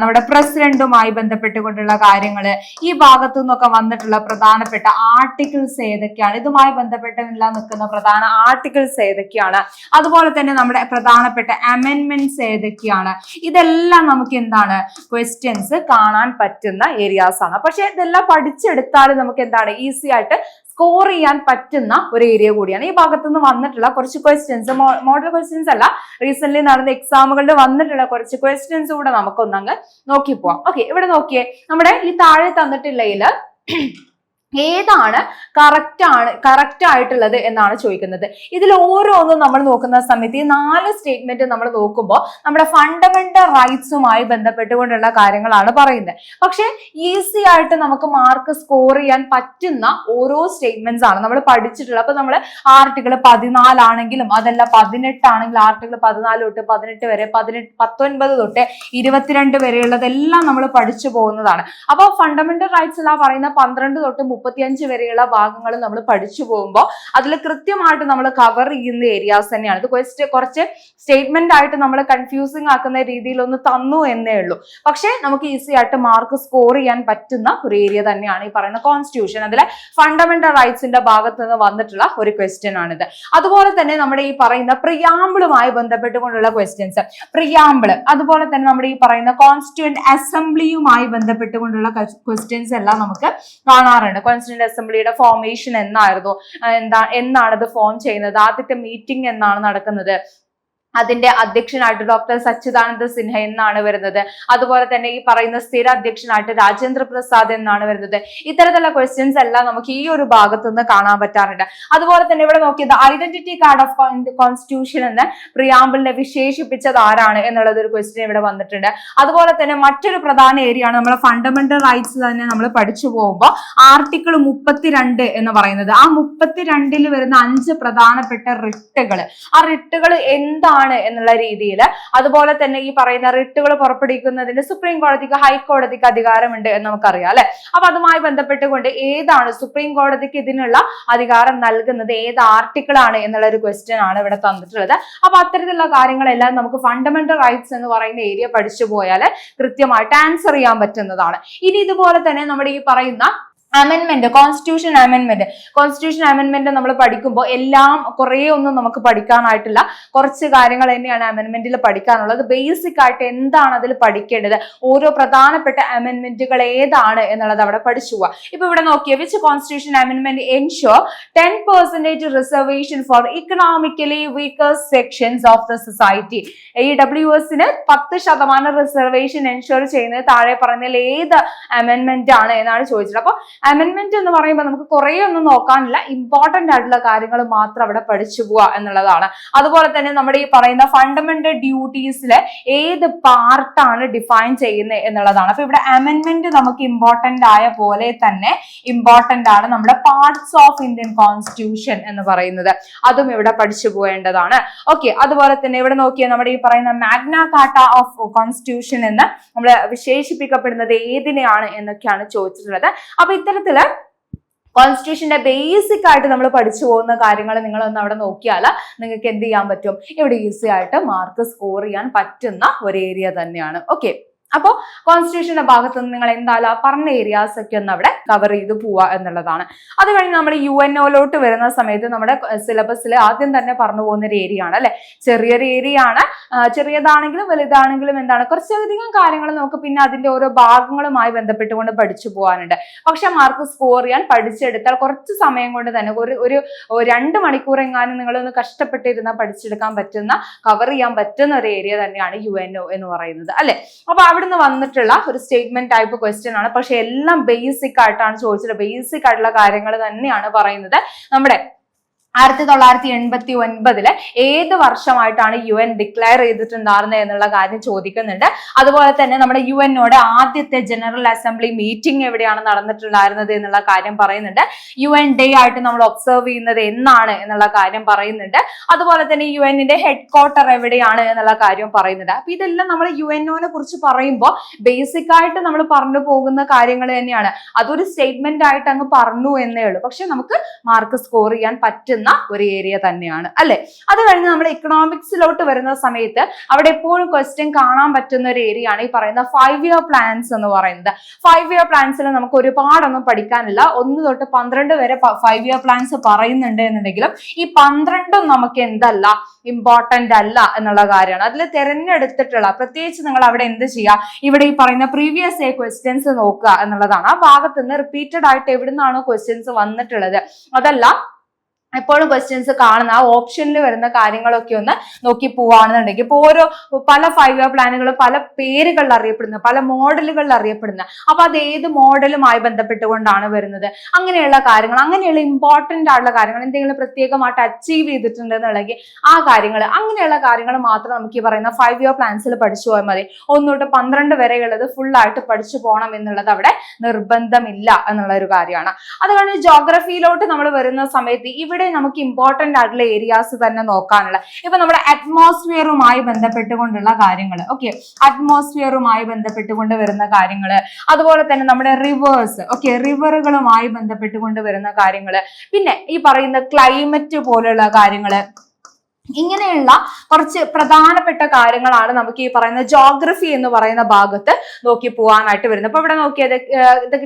നമ്മുടെ പ്രസിഡന്റുമായി ബന്ധപ്പെട്ടുകൊണ്ടുള്ള കാര്യങ്ങൾ, ഈ ഭാഗത്തു നിന്നൊക്കെ വന്നിട്ടുള്ള പ്രധാനപ്പെട്ട ആർട്ടിക്കിൾ ആർട്ടിക്കിൾസ് ഏതൊക്കെയാണ്, ഇതുമായി ബന്ധപ്പെട്ടുള്ള നിൽക്കുന്ന പ്രധാന ആർട്ടിക്കിൾസ് ഏതൊക്കെയാണ്, അതുപോലെ തന്നെ നമ്മുടെ പ്രധാനപ്പെട്ട അമെൻമെന്റ്സ് ഏതൊക്കെയാണ്, ഇതെല്ലാം നമുക്ക് എന്താണ് ക്വസ്റ്റ്യൻസ് കാണാൻ പറ്റുന്ന ഏരിയാസ് ആണ്. പക്ഷെ ഇതെല്ലാം പഠിച്ചെടുത്താൽ നമുക്ക് എന്താണ് ഈസി ആയിട്ട് സ്കോർ ചെയ്യാൻ പറ്റുന്ന ഒരു ഏരിയ കൂടിയാണ്. ഈ ഭാഗത്തുനിന്ന് വന്നിട്ടുള്ള കുറച്ച് ക്വസ്റ്റ്യൻസ്, മോഡൽ ക്വസ്റ്റ്യൻസ് അല്ല, റീസെന്റ് നടന്ന എക്സാമുകളിൽ വന്നിട്ടുള്ള കുറച്ച് ക്വസ്റ്റ്യൻസ് കൂടെ നമുക്കൊന്നങ്ങ് നോക്കി പോവാം. ഓക്കെ, ഇവിടെ നോക്കിയേ, നമ്മുടെ ഈ താഴെ തന്നിട്ടുള്ളതില് ഏതാണ് കറക്റ്റ് ആയിട്ടുള്ളത് എന്നാണ് ചോദിക്കുന്നത്. ഇതിൽ ഓരോന്നും നമ്മൾ നോക്കുന്ന സമയത്ത് ഈ 4 സ്റ്റേറ്റ്മെന്റ് നമ്മൾ നോക്കുമ്പോൾ നമ്മുടെ ഫണ്ടമെന്റൽ റൈറ്റ്സുമായി ബന്ധപ്പെട്ടുകൊണ്ടുള്ള കാര്യങ്ങളാണ് പറയുന്നത്. പക്ഷെ ഈസി ആയിട്ട് നമുക്ക് മാർക്ക് സ്കോർ ചെയ്യാൻ പറ്റുന്ന ഓരോ സ്റ്റേറ്റ്മെന്റ്സ് ആണ് നമ്മൾ പഠിച്ചിട്ടുള്ളത്. അപ്പൊ നമ്മൾ ആർട്ടിക്കിൾ 14 ആണെങ്കിലും അതല്ല 18 ആണെങ്കിലും ആർട്ടിക്കിൾ 14 തൊട്ട് 18 വരെ 19 തൊട്ട് 22 വരെയുള്ളതെല്ലാം നമ്മൾ പഠിച്ചു പോകുന്നതാണ്. അപ്പൊ ഫണ്ടമെന്റൽ റൈറ്റ്സ് എല്ലാം പറയുന്ന 12 തൊട്ട് 35 വരെയുള്ള ഭാഗങ്ങൾ നമ്മൾ പഠിച്ചു പോകുമ്പോൾ അതിൽ കൃത്യമായിട്ട് നമ്മൾ കവർ ചെയ്യുന്ന ഏരിയാസ് തന്നെയാണ്. ഇത് കുറച്ച് സ്റ്റേറ്റ്മെന്റ് ആയിട്ട് നമ്മൾ കൺഫ്യൂസിങ് ആക്കുന്ന രീതിയിൽ ഒന്ന് തന്നു എന്നേ ഉള്ളൂ. പക്ഷെ നമുക്ക് ഈസി ആയിട്ട് മാർക്ക് സ്കോർ ചെയ്യാൻ പറ്റുന്ന ഒരു ഏരിയ തന്നെയാണ് ഈ പറയുന്ന കോൺസ്റ്റിറ്റ്യൂഷൻ. അതിലെ ഫണ്ടമെന്റൽ റൈറ്റ്സിന്റെ ഭാഗത്ത് നിന്ന് വന്നിട്ടുള്ള ഒരു ക്വസ്റ്റ്യൻ ആണിത്. അതുപോലെ തന്നെ നമ്മുടെ ഈ പറയുന്ന പ്രിയാമ്പിളുമായി ബന്ധപ്പെട്ടുകൊണ്ടുള്ള ക്വസ്റ്റ്യൻസ്, പ്രിയാമ്പിള്, അതുപോലെ തന്നെ നമ്മുടെ ഈ പറയുന്ന കോൺസ്റ്റിറ്റ്യൂന്റ് അസംബ്ലിയുമായി ബന്ധപ്പെട്ടുകൊണ്ടുള്ള ക്വസ്റ്റ്യൻസ് എല്ലാം നമുക്ക് കാണാറുണ്ട്. കോൺസ്റ്റിറ്റ്യൂന്റ് അസംബ്ലിയുടെ ഫോർമേഷൻ എന്നായിരുന്നു, എന്നാണ് ഇത് ഫോം ചെയ്യുന്നത്, ആദ്യത്തെ മീറ്റിംഗ് എന്നാണ് നടക്കുന്നത്, അതിന്റെ അധ്യക്ഷനായിട്ട് ഡോക്ടർ സച്ചിദാനന്ദ സിൻഹ എന്നാണ് വരുന്നത്, അതുപോലെ തന്നെ ഈ പറയുന്ന സ്ഥിര അധ്യക്ഷനായിട്ട് രാജേന്ദ്ര പ്രസാദ് എന്നാണ് വരുന്നത്. ഇത്തരത്തിലുള്ള ക്വസ്റ്റ്യൻസ് എല്ലാം നമുക്ക് ഈ ഒരു ഭാഗത്ത് നിന്ന് കാണാൻ പറ്റാറുണ്ട്. അതുപോലെ തന്നെ ഇവിടെ നോക്കിയത് ഐഡന്റിറ്റി കാർഡ് ഓഫ് കോൺസ്റ്റിറ്റ്യൂഷൻ എന്ന് പ്രിയാമ്പിളിനെ വിശേഷിപ്പിച്ചത് ആരാണ് എന്നുള്ളത് ഒരു ക്വസ്റ്റ്യൻ ഇവിടെ വന്നിട്ടുണ്ട്. അതുപോലെ തന്നെ മറ്റൊരു പ്രധാന ഏരിയ ആണ് നമ്മുടെ ഫണ്ടമെന്റൽ റൈറ്റ്സ് തന്നെ നമ്മൾ പഠിച്ചു പോകുമ്പോൾ ആർട്ടിക്കിൾ 32 എന്ന് പറയുന്നത്. ആ 32ൽ വരുന്ന 5 പ്രധാനപ്പെട്ട റിട്ടുകൾ, ആ റിട്ടുകൾ എന്താണ് എന്നുള്ള രീതിയിൽ, അതുപോലെ തന്നെ ഈ പറയുന്ന റിട്ടുകൾ പുറപ്പെടുവിക്കുന്നതിന് സുപ്രീം കോടതിക്ക് ഹൈക്കോടതിക്ക് അധികാരമുണ്ട് എന്ന് നമുക്കറിയാം അല്ലെ. അപ്പൊ അതുമായി ബന്ധപ്പെട്ടുകൊണ്ട് ഏതാണ് സുപ്രീം കോടതിക്ക് ഇതിനുള്ള അധികാരം നൽകുന്നത്, ഏത് ആർട്ടിക്കിൾ ആണ് എന്നുള്ള ഒരു ക്വസ്റ്റ്യൻ ആണ് ഇവിടെ തന്നിട്ടുള്ളത്. അപ്പൊ അത്തരത്തിലുള്ള കാര്യങ്ങളെല്ലാം നമുക്ക് ഫണ്ടമെന്റൽ റൈറ്റ്സ് എന്ന് പറയുന്ന ഏരിയ പഠിച്ചു പോയാൽ കൃത്യമായിട്ട് ആൻസർ ചെയ്യാൻ പറ്റുന്നതാണ്. ഇനി ഇതുപോലെ തന്നെ നമ്മുടെ ഈ പറയുന്ന അമെൻമെന്റ്, കോൺസ്റ്റിറ്റ്യൂഷൻ അമെൻമെന്റ് നമ്മൾ പഠിക്കുമ്പോൾ എല്ലാം കുറെ ഒന്നും നമുക്ക് പഠിക്കാനായിട്ടില്ല, കുറച്ച് കാര്യങ്ങൾ തന്നെയാണ് അമെൻമെന്റിൽ പഠിക്കാനുള്ളത്. ബേസിക് ആയിട്ട് എന്താണ് അതിൽ പഠിക്കേണ്ടത്, ഓരോ പ്രധാനപ്പെട്ട അമെൻമെന്റുകൾ ഏതാണ് എന്നുള്ളത് അവിടെ പഠിച്ചു പോവാ. ഇപ്പൊ ഇവിടെ നോക്കിയ വിച്ച് കോൺസ്റ്റിറ്റ്യൂഷൻ അമെൻമെന്റ് ensure 10% reservation for economically weaker sections of the society. EWSന് 10% റിസർവേഷൻ എൻഷുർ ചെയ്യുന്നത് താഴെ പറയുന്നതിൽ ഏത് അമെൻമെന്റ് ആണ് എന്നാണ് ചോദിച്ചത്. അപ്പൊ അമെൻമെന്റ് എന്ന് പറയുമ്പോൾ നമുക്ക് കുറെ ഒന്നും നോക്കാനില്ല, ഇമ്പോർട്ടന്റ് ആയിട്ടുള്ള കാര്യങ്ങൾ മാത്രം അവിടെ പഠിച്ചു പോവുക എന്നുള്ളതാണ്. അതുപോലെ തന്നെ നമ്മുടെ ഈ പറയുന്ന ഫണ്ടമെന്റൽ ഡ്യൂട്ടീസിലെ ഏത് പാർട്ടാണ് ഡിഫൈൻ ചെയ്യുന്നത് എന്നുള്ളതാണ്. അപ്പൊ ഇവിടെ അമെൻമെന്റ് നമുക്ക് ഇമ്പോർട്ടന്റ് ആയ പോലെ തന്നെ ഇമ്പോർട്ടന്റ് ആണ് നമ്മുടെ പാർട്സ് ഓഫ് ഇന്ത്യൻ കോൺസ്റ്റിറ്റ്യൂഷൻ എന്ന് പറയുന്നത്, അതും ഇവിടെ പഠിച്ചു പോകേണ്ടതാണ്. ഓക്കെ, അതുപോലെ തന്നെ ഇവിടെ നോക്കിയാൽ നമ്മുടെ ഈ പറയുന്ന മാഗ്ന കാർട്ട ഓഫ് കോൺസ്റ്റിറ്റ്യൂഷൻ എന്ന് നമ്മൾ വിശേഷിപ്പിക്കപ്പെടുന്നത് ഏതിനെയാണ് എന്നൊക്കെയാണ് ചോദിച്ചിട്ടുള്ളത്. അപ്പൊ ഇത്തരത്തില് കോൺസ്റ്റിറ്റ്യൂഷന്റെ ബേസിക് ആയിട്ട് നമ്മൾ പഠിച്ചു പോകുന്ന കാര്യങ്ങൾ നിങ്ങളൊന്ന് അവിടെ നോക്കിയാൽ നിങ്ങൾക്ക് എന്ത് ചെയ്യാൻ പറ്റും, ഇവിടെ ഈസി ആയിട്ട് മാർക്ക് സ്കോർ ചെയ്യാൻ പറ്റുന്ന ഒരു ഏരിയ തന്നെയാണ്. ഓക്കെ, അപ്പോൾ കോൺസ്റ്റിറ്റ്യൂഷന്റെ ഭാഗത്ത് നിന്ന് നിങ്ങൾ എന്തായാലും പറഞ്ഞ ഏരിയാസ് ഒക്കെ ഒന്ന് അവിടെ കവർ ചെയ്ത് പോവുക എന്നുള്ളതാണ്. അത് കഴിഞ്ഞ് നമ്മൾ UNOലോട്ട് വരുന്ന സമയത്ത് നമ്മുടെ സിലബസിൽ ആദ്യം തന്നെ പറഞ്ഞു പോകുന്ന ഒരു ഏരിയ ആണ് അല്ലെ. ചെറിയൊരു ഏരിയ ആണ്, ചെറിയതാണെങ്കിലും വലുതാണെങ്കിലും എന്താണ് കുറച്ചധികം കാര്യങ്ങൾ നമുക്ക് പിന്നെ അതിന്റെ ഓരോ ഭാഗങ്ങളുമായി ബന്ധപ്പെട്ടുകൊണ്ട് പഠിച്ചു പോകാനുണ്ട്. പക്ഷെ മാർക്ക് സ്കോർ ചെയ്യാൻ പഠിച്ചെടുത്താൽ കുറച്ച് സമയം കൊണ്ട് തന്നെ ഒരു 2 മണിക്കൂർ എങ്ങാനും നിങ്ങളൊന്ന് കഷ്ടപ്പെട്ടിരുന്നാൽ പഠിച്ചെടുക്കാൻ പറ്റുന്ന, കവർ ചെയ്യാൻ പറ്റുന്ന ഒരു ഏരിയ തന്നെയാണ് UNO എന്ന് പറയുന്നത് അല്ലെ. അപ്പൊ അവിടുന്ന് വന്നിട്ടുള്ള ഒരു സ്റ്റേറ്റ്മെന്റ് ടൈപ്പ് ക്വസ്റ്റ്യൻ ആണ്. പക്ഷെ എല്ലാം ബേസിക് ആയിട്ടാണ് ചോദിച്ചത്, ബേസിക് ആയിട്ടുള്ള കാര്യങ്ങൾ തന്നെയാണ് പറയുന്നത്. നമ്മുടെ 1989 ഏത് വർഷമായിട്ടാണ് UN ഡിക്ലെയർ ചെയ്തിട്ടുണ്ടായിരുന്നത് എന്നുള്ള കാര്യം ചോദിക്കുന്നുണ്ട്. അതുപോലെ തന്നെ നമ്മുടെ UNOയുടെ ആദ്യത്തെ ജനറൽ അസംബ്ലി മീറ്റിംഗ് എവിടെയാണ് നടന്നിട്ടുണ്ടായിരുന്നത് എന്നുള്ള കാര്യം പറയുന്നുണ്ട്. UN ഡേ ആയിട്ട് നമ്മൾ ഒബ്സർവ് ചെയ്യുന്നത് എന്നാണ് എന്നുള്ള കാര്യം പറയുന്നുണ്ട്. അതുപോലെ തന്നെ UNന്റെ ഹെഡ് ക്വാർട്ടർ എവിടെയാണ് എന്നുള്ള കാര്യം പറയുന്നുണ്ട്. അപ്പൊ ഇതെല്ലാം നമ്മൾ UNOനെ കുറിച്ച് പറയുമ്പോൾ ബേസിക് ആയിട്ട് നമ്മൾ പറഞ്ഞു പോകുന്ന കാര്യങ്ങൾ തന്നെയാണ്. അതൊരു സ്റ്റേറ്റ്മെന്റ് ആയിട്ട് അങ്ങ് പറഞ്ഞു എന്നേ ഉള്ളൂ. പക്ഷെ നമുക്ക് മാർക്ക് സ്കോർ ചെയ്യാൻ പറ്റുന്ന പറ്റുന്ന ഒരു ഏരിയ തന്നെയാണ് അല്ലെ. അത് കഴിഞ്ഞ് നമ്മൾ എക്കണോമിക്സിലോട്ട് വരുന്ന സമയത്ത് അവിടെ എപ്പോഴും ക്വസ്റ്റ്യൻ കാണാൻ പറ്റുന്ന ഒരു ഏരിയ ആണ് ഈ പറയുന്ന 5 year പ്ലാൻസ് എന്ന് പറയുന്നത്. 5 year പ്ലാൻസിൽ നമുക്ക് ഒരുപാടൊന്നും പഠിക്കാനില്ല. 1 തൊട്ട് 12 വരെ 5 year പ്ലാൻസ് പറയുന്നുണ്ട് എന്നുണ്ടെങ്കിലും ഈ 12ഉം നമുക്ക് എന്തല്ല, ഇമ്പോർട്ടന്റ് അല്ല എന്നുള്ള കാര്യമാണ്. അതിൽ തിരഞ്ഞെടുത്തിട്ടുള്ള പ്രത്യേകിച്ച് നിങ്ങൾ അവിടെ എന്ത് ചെയ്യുക, ഇവിടെ ഈ പറയുന്ന പ്രീവിയസ് ഇയർ ക്വസ്റ്റ്യൻസ് നോക്കുക എന്നുള്ളതാണ്. ആ ഭാഗത്ത് നിന്ന് റിപ്പീറ്റഡ് ആയിട്ട് എവിടുന്നാണോ ക്വസ്റ്റ്യൻസ് വന്നിട്ടുള്ളത് അതല്ല എപ്പോഴും ക്വസ്റ്റ്യൻസ് കാണുന്ന ആ ഓപ്ഷനിൽ വരുന്ന കാര്യങ്ങളൊക്കെ ഒന്ന് നോക്കി പോവാണെന്നുണ്ടെങ്കിൽ ഇപ്പൊ പല 5 year പ്ലാനുകൾ പല പേരുകളിൽ അറിയപ്പെടുന്ന, പല മോഡലുകളിൽ അറിയപ്പെടുന്ന, അപ്പൊ അത് ഏത് മോഡലുമായി ബന്ധപ്പെട്ടുകൊണ്ടാണ് വരുന്നത്, അങ്ങനെയുള്ള കാര്യങ്ങൾ, അങ്ങനെയുള്ള ഇമ്പോർട്ടന്റ് ആയിട്ടുള്ള കാര്യങ്ങൾ എന്തെങ്കിലും പ്രത്യേകമായിട്ട് അച്ചീവ് ചെയ്തിട്ടുണ്ട് എന്നുണ്ടെങ്കിൽ ആ കാര്യങ്ങൾ, അങ്ങനെയുള്ള കാര്യങ്ങൾ മാത്രം നമുക്ക് ഈ പറയുന്ന 5 year പ്ലാൻസിൽ പഠിച്ചു പോയാൽ മതി. 1 തൊട്ട് 12 വരെയുള്ളത് ഫുൾ ആയിട്ട് പഠിച്ചു പോകണം എന്നുള്ളത് അവിടെ നിർബന്ധമില്ല എന്നുള്ള ഒരു കാര്യമാണ്. അത് കഴിഞ്ഞ് ജോഗ്രഫിയിലോട്ട് നമ്മൾ വരുന്ന സമയത്ത് ഇവിടെ നമുക്ക് ഇമ്പോർട്ടന്റ് ആയിട്ടുള്ള ഏരിയാസ് തന്നെ നോക്കാനുള്ള, ഇപ്പൊ നമ്മുടെ അറ്റ്മോസ്ഫിയറുമായി ബന്ധപ്പെട്ടുകൊണ്ടുള്ള കാര്യങ്ങൾ, ഓക്കെ, അറ്റ്മോസ്ഫിയറുമായി ബന്ധപ്പെട്ടുകൊണ്ട് വരുന്ന കാര്യങ്ങൾ, അതുപോലെ തന്നെ നമ്മുടെ റിവേഴ്സ്, ഓക്കെ, റിവറുകളുമായി ബന്ധപ്പെട്ടുകൊണ്ട് വരുന്ന കാര്യങ്ങൾ, പിന്നെ ഈ പറയുന്ന ക്ലൈമറ്റ് പോലെയുള്ള കാര്യങ്ങള്, ഇങ്ങനെയുള്ള കുറച്ച് പ്രധാനപ്പെട്ട കാര്യങ്ങളാണ് നമുക്ക് ഈ പറയുന്ന ജോഗ്രഫി എന്ന് പറയുന്ന ഭാഗത്ത് നോക്കി പോകാനായിട്ട് വരുന്നത്. അപ്പൊ ഇവിടെ നോക്കിയത്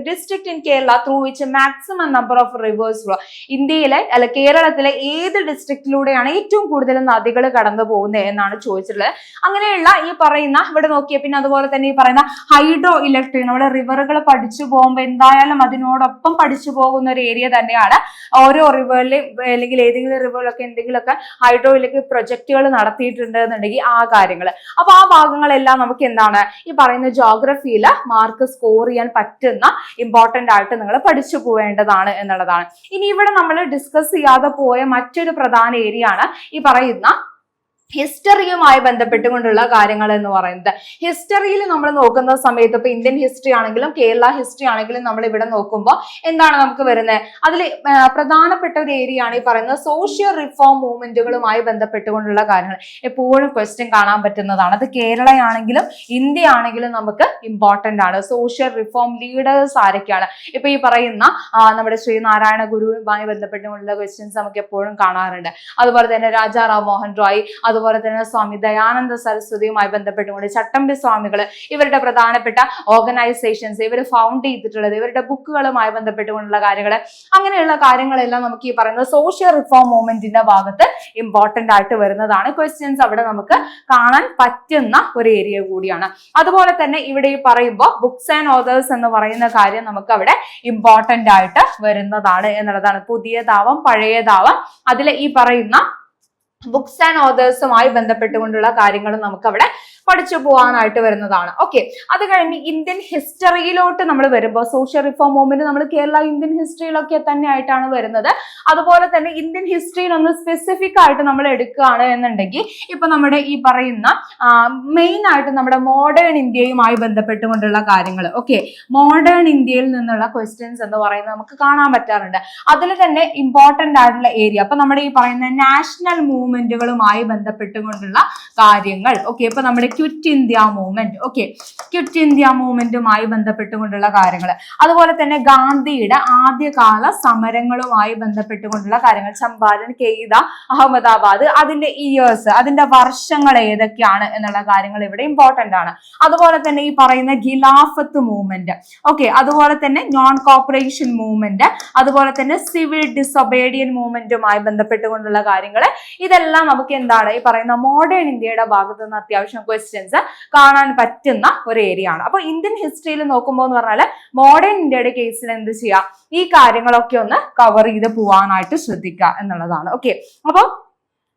district in Kerala through which maximum number of reverse flow, ഇന്ത്യയിലെ അല്ല കേരളത്തിലെ ഏത് ഡിസ്ട്രിക്റ്റിലൂടെയാണ് ഏറ്റവും കൂടുതൽ നദികൾ കടന്നു പോകുന്നത് എന്നാണ് ചോദിച്ചിട്ടുള്ളത്. അങ്ങനെയുള്ള ഈ പറയുന്ന ഇവിടെ നോക്കിയ പിന്നെ അതുപോലെ തന്നെ ഈ പറയുന്ന ഹൈഡ്രോ ഇലക്ട്രിക്, നമ്മുടെ റിവറുകൾ പഠിച്ചു പോകുമ്പോൾ എന്തായാലും അതിനോടൊപ്പം പഠിച്ചു പോകുന്ന ഒരു ഏരിയ തന്നെയാണ്. ഓരോ റിവറിലെയും അല്ലെങ്കിൽ ഏതെങ്കിലും റിവറിലൊക്കെ എന്തെങ്കിലുമൊക്കെ ഹൈഡ്രോ പ്രൊജക്ടുകൾ നടത്തിയിട്ടുണ്ട് എന്നുണ്ടെങ്കിൽ ആ കാര്യങ്ങൾ, അപ്പൊ ആ ഭാഗങ്ങളെല്ലാം നമുക്ക് എന്താണ് ഈ പറയുന്ന ജോഗ്രഫിയിൽ മാർക്ക് സ്കോർ ചെയ്യാൻ പറ്റുന്ന ഇമ്പോർട്ടന്റ് ആയിട്ട് നിങ്ങൾ പഠിച്ചു പോവേണ്ടതാണ് എന്നുള്ളതാണ്. ഇനി ഇവിടെ നമ്മൾ ഡിസ്കസ് ചെയ്യാതെ പോയ മറ്റൊരു പ്രധാന ഏരിയ ആണ് ഈ പറയുന്ന ഹിസ്റ്ററിയുമായി ബന്ധപ്പെട്ടുകൊണ്ടുള്ള കാര്യങ്ങൾ എന്ന് പറയുന്നത്. ഹിസ്റ്ററിയിൽ നമ്മൾ നോക്കുന്ന സമയത്ത് ഇപ്പൊ ഇന്ത്യൻ ഹിസ്റ്ററി ആണെങ്കിലും കേരള ഹിസ്റ്ററി ആണെങ്കിലും നമ്മൾ ഇവിടെ നോക്കുമ്പോൾ എന്താണ് നമുക്ക് വരുന്നത്, അതിൽ പ്രധാനപ്പെട്ട ഒരു ഏരിയ ആണ് ഈ പറയുന്നത് സോഷ്യൽ റിഫോം മൂവ്മെന്റുകളുമായി ബന്ധപ്പെട്ടുകൊണ്ടുള്ള കാര്യങ്ങൾ. എപ്പോഴും ക്വസ്റ്റ്യൻ കാണാൻ പറ്റുന്നതാണ്. അത് കേരളയാണെങ്കിലും ഇന്ത്യ ആണെങ്കിലും നമുക്ക് ഇമ്പോർട്ടന്റ് ആണ്. സോഷ്യൽ റിഫോം ലീഡേഴ്സ് ആരൊക്കെയാണ്, ഇപ്പൊ ഈ പറയുന്ന നമ്മുടെ ശ്രീനാരായണ ഗുരുവുമായി ബന്ധപ്പെട്ടുകൊണ്ടുള്ള ക്വസ്റ്റ്യൻസ് നമുക്ക് എപ്പോഴും കാണാറുണ്ട്. അതുപോലെ തന്നെ രാജാ റാം മോഹൻ റോയ്, അതുപോലെ തന്നെ സ്വാമി ദയാനന്ദ സരസ്വതിയുമായി ബന്ധപ്പെട്ടുകൊണ്ട് ചട്ടമ്പി സ്വാമികൾ, ഇവരുടെ പ്രധാനപ്പെട്ട ഓർഗനൈസേഷൻസ്, ഇവർ ഫൗണ്ട് ചെയ്തിട്ടുള്ളത്, ഇവരുടെ ബുക്കുകളുമായി ബന്ധപ്പെട്ടുകൊണ്ടുള്ള കാര്യങ്ങൾ, അങ്ങനെയുള്ള കാര്യങ്ങളെല്ലാം നമുക്ക് ഈ പറയുന്ന സോഷ്യൽ റിഫോം മൂവ്മെന്റിന്റെ ഭാഗത്ത് ഇമ്പോർട്ടന്റ് ആയിട്ട് വരുന്നതാണ്. ക്വസ്റ്റ്യൻസ് അവിടെ നമുക്ക് കാണാൻ പറ്റുന്ന ഒരു ഏരിയ കൂടിയാണ്. അതുപോലെ തന്നെ ഇവിടെ ഈ പറയുമ്പോൾ ബുക്സ് ആൻഡ് ഓതേഴ്സ് എന്ന് പറയുന്ന കാര്യം നമുക്ക് അവിടെ ഇമ്പോർട്ടന്റ് ആയിട്ട് വരുന്നതാണ് എന്നുള്ളതാണ്. പുതിയതാവാം പഴയതാവാം, അതിൽ ഈ പറയുന്ന ബുക്സ് ആൻഡ് ഓതേഴ്സുമായി ബന്ധപ്പെട്ടുകൊണ്ടുള്ള കാര്യങ്ങൾ നമുക്ക് അവിടെ പഠിച്ചു പോകാനായിട്ട് വരുന്നതാണ്. ഓക്കെ, അത് കഴിഞ്ഞ് ഇന്ത്യൻ ഹിസ്റ്ററിയിലോട്ട് നമ്മൾ വരുമ്പോൾ സോഷ്യൽ റിഫോം മൂവ്മെന്റ് നമ്മൾ കേരള ഇന്ത്യൻ ഹിസ്റ്ററിയിലൊക്കെ തന്നെ ആയിട്ടാണ് വരുന്നത്. അതുപോലെ തന്നെ ഇന്ത്യൻ ഹിസ്റ്ററിയിൽ ഒന്ന് സ്പെസിഫിക് ആയിട്ട് നമ്മൾ എടുക്കുകയാണ് എന്നുണ്ടെങ്കിൽ ഇപ്പൊ നമ്മുടെ ഈ പറയുന്ന മെയിൻ ആയിട്ട് നമ്മുടെ മോഡേൺ ഇന്ത്യയുമായി ബന്ധപ്പെട്ടുകൊണ്ടുള്ള കാര്യങ്ങൾ, ഓക്കെ, മോഡേൺ ഇന്ത്യയിൽ നിന്നുള്ള ക്വസ്റ്റ്യൻസ് എന്ന് പറയുന്നത് നമുക്ക് കാണാൻ പറ്റാറുണ്ട്. അതിൽ തന്നെ ഇമ്പോർട്ടന്റ് ആയിട്ടുള്ള ഏരിയ അപ്പൊ നമ്മുടെ ഈ പറയുന്ന നാഷണൽ മൂവ്മെന്റുകളുമായി ബന്ധപ്പെട്ടുകൊണ്ടുള്ള കാര്യങ്ങൾ, ഓക്കെ, ഇപ്പൊ നമ്മുടെ quit India movement, okay, quit India മൂവ്മെന്റുമായി ബന്ധപ്പെട്ടുകൊണ്ടുള്ള കാര്യങ്ങൾ, അതുപോലെ തന്നെ ഗാന്ധിയുടെ ആദ്യകാല സമരങ്ങളുമായി ബന്ധപ്പെട്ടുകൊണ്ടുള്ള കാര്യങ്ങൾ, ചമ്പാരൻ, കെയ്ത, അഹമ്മദാബാദ്, അതിന്റെ ഇയേഴ്സ്, അതിന്റെ വർഷങ്ങൾ ഏതൊക്കെയാണ് എന്നുള്ള കാര്യങ്ങൾ ഇവിടെ ഇമ്പോർട്ടന്റ് ആണ്. അതുപോലെ തന്നെ ഈ പറയുന്ന ഖിലാഫത്ത് മൂവ്മെന്റ്, ഓക്കെ, അതുപോലെ തന്നെ നോൺ കോപ്പറേഷൻ മൂവ്മെന്റ്, അതുപോലെ തന്നെ സിവിൽ ഡിസൊബീഡിയൻ മൂവ്മെന്റുമായി ബന്ധപ്പെട്ടുകൊണ്ടുള്ള കാര്യങ്ങൾ, ഇതെല്ലാം നമുക്ക് എന്താണ് ഈ പറയുന്ന മോഡേൺ ഇന്ത്യയുടെ ഭാഗത്ത് നിന്ന് അത്യാവശ്യം ക്വസ്റ്റ്യൻസ് കാണാൻ പറ്റുന്ന ഒരു ഏരിയ ആണ്. അപ്പൊ ഇന്ത്യൻ ഹിസ്റ്ററിയിൽ നോക്കുമ്പോൾ എന്ന് പറഞ്ഞാൽ മോഡേൺ ഇന്ത്യയുടെ കേസിൽ എന്ത് ചെയ്യാം, ഈ കാര്യങ്ങളൊക്കെ ഒന്ന് കവർ ചെയ്ത് പോവാനായിട്ട് ശ്രദ്ധിക്കുക എന്നുള്ളതാണ്. ഓക്കെ, അപ്പൊ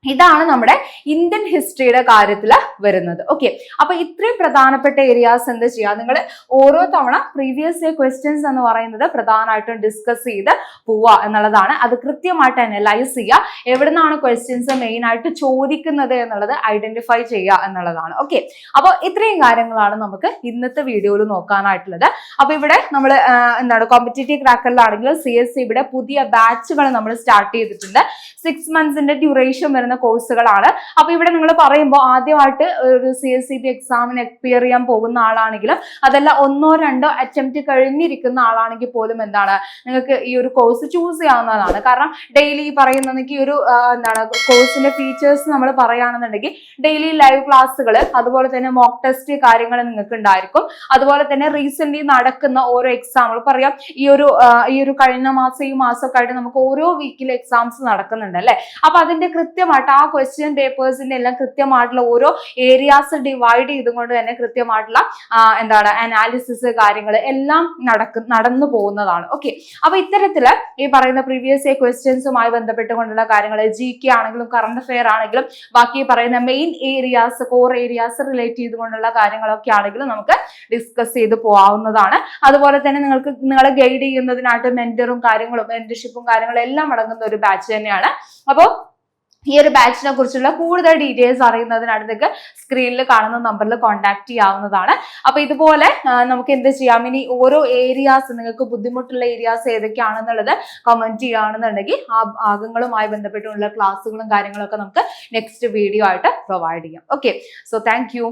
ഇതാണ് നമ്മുടെ ഇന്ത്യൻ ഹിസ്റ്ററിയുടെ കാര്യത്തിൽ വരുന്നത്. ഓക്കെ, അപ്പൊ ഇത്രയും പ്രധാനപ്പെട്ട ഏരിയാസ് എന്ത് ചെയ്യുക, നിങ്ങൾ ഓരോ തവണ പ്രീവിയസ് ഇയർ ക്വസ്റ്റ്യൻസ് എന്ന് പറയുന്നത് പ്രധാനമായിട്ടും ഡിസ്കസ് ചെയ്ത് പോവുക എന്നുള്ളതാണ്. അത് കൃത്യമായിട്ട് അനലൈസ് ചെയ്യുക, എവിടെ നിന്നാണ് ക്വസ്റ്റ്യൻസ് മെയിൻ ആയിട്ട് ചോദിക്കുന്നത് എന്നുള്ളത് ഐഡന്റിഫൈ ചെയ്യുക എന്നുള്ളതാണ്. ഓക്കെ, അപ്പോൾ ഇത്രയും കാര്യങ്ങളാണ് നമുക്ക് ഇന്നത്തെ വീഡിയോയിൽ നോക്കാനായിട്ടുള്ളത്. അപ്പൊ ഇവിടെ നമ്മൾ എന്താണ് കോമ്പറ്റേറ്റീവ് ക്രാക്കറിലാണെങ്കിൽ CSE ഇവിടെ പുതിയ ബാച്ചുകൾ നമ്മൾ സ്റ്റാർട്ട് ചെയ്തിട്ടുണ്ട്. 6 months ഡ്യൂറേഷൻ വരുന്ന പഠിപ്പിക്കുന്ന കോഴ്സുകളാണ്. അപ്പൊ ഇവിടെ നിങ്ങൾ പറയുമ്പോൾ ആദ്യമായിട്ട് ഒരു CSCB എക്സാമിന് അപ്പിയർ ചെയ്യാൻ പോകുന്ന ആളാണെങ്കിലും അതല്ല 1 or 2 അറ്റംപ്റ്റ് കഴിഞ്ഞിരിക്കുന്ന ആളാണെങ്കിൽ പോലും എന്താണ് നിങ്ങൾക്ക് ഈ ഒരു കോഴ്സ് ചൂസ് ചെയ്യാവുന്നതാണ്. കാരണം ഡെയിലി പറയുന്ന ഈ ഒരു എന്താണ് കോഴ്സിന്റെ ഫീച്ചേഴ്സ് നമ്മൾ പറയുകയാണെന്നുണ്ടെങ്കിൽ ഡെയിലി ലൈവ് ക്ലാസ്സുകൾ, അതുപോലെ തന്നെ മോക്ക് ടെസ്റ്റ് കാര്യങ്ങൾ നിങ്ങൾക്ക് ഉണ്ടായിരിക്കും. അതുപോലെ തന്നെ റീസെന്റ് നടക്കുന്ന ഓരോ എക്സാമ്പിൾ പറയാം, ഈ ഒരു കഴിഞ്ഞ മാസം ഈ മാസമൊക്കെ ആയിട്ട് നമുക്ക് ഓരോ വീക്കിൽ എക്സാംസ് നടക്കുന്നുണ്ട് അല്ലെ. അപ്പൊ അതിന്റെ കൃത്യമായിട്ട് ആ ക്വസ്റ്റ്യൻ പേപ്പേഴ്സിന്റെ എല്ലാം കൃത്യമായിട്ടുള്ള ഓരോ ഏരിയാസ് ഡിവൈഡ് ചെയ്തുകൊണ്ട് തന്നെ കൃത്യമായിട്ടുള്ള എന്താണ് അനാലിസിസ് കാര്യങ്ങൾ എല്ലാം നടന്നു പോകുന്നതാണ്. ഓക്കെ, അപ്പൊ ഇത്തരത്തില് ഈ പറയുന്ന പ്രീവിയസ് ഇയർ ക്വസ്റ്റ്യൻസുമായി ബന്ധപ്പെട്ടുകൊണ്ടുള്ള കാര്യങ്ങൾ, GK ആണെങ്കിലും കറണ്ട് അഫെയർ ആണെങ്കിലും ബാക്കി പറയുന്ന main areas, core areas relate ചെയ്തുകൊണ്ടുള്ള കാര്യങ്ങളൊക്കെ ആണെങ്കിലും നമുക്ക് ഡിസ്കസ് ചെയ്ത് പോകാവുന്നതാണ്. അതുപോലെ തന്നെ നിങ്ങളെ ഗൈഡ് ചെയ്യുന്നതിനായിട്ട് മെന്ററും കാര്യങ്ങളും മെന്റർഷിപ്പും കാര്യങ്ങളും എല്ലാം അടങ്ങുന്ന ഒരു ബാച്ച് തന്നെയാണ്. അപ്പോൾ ഈ ഒരു ബാച്ചിനെ കുറിച്ചുള്ള കൂടുതൽ ഡീറ്റെയിൽസ് അറിയുന്നതിനായിട്ട് നിങ്ങൾക്ക് സ്ക്രീനിൽ കാണുന്ന നമ്പറിൽ കോൺടാക്ട് ചെയ്യാവുന്നതാണ്. അപ്പൊ ഇതുപോലെ നമുക്ക് എന്ത് ചെയ്യാം, ഇനി ഓരോ ഏരിയാസ് നിങ്ങൾക്ക് ബുദ്ധിമുട്ടുള്ള ഏരിയാസ് ഏതൊക്കെയാണെന്നുള്ളത് കമന്റ് ചെയ്യുകയാണെന്നുണ്ടെങ്കിൽ ആ ഭാഗങ്ങളുമായി ബന്ധപ്പെട്ടുള്ള ക്ലാസ്സുകളും കാര്യങ്ങളൊക്കെ നമുക്ക് നെക്സ്റ്റ് വീഡിയോ ആയിട്ട് പ്രൊവൈഡ് ചെയ്യാം. Okay, so thank you.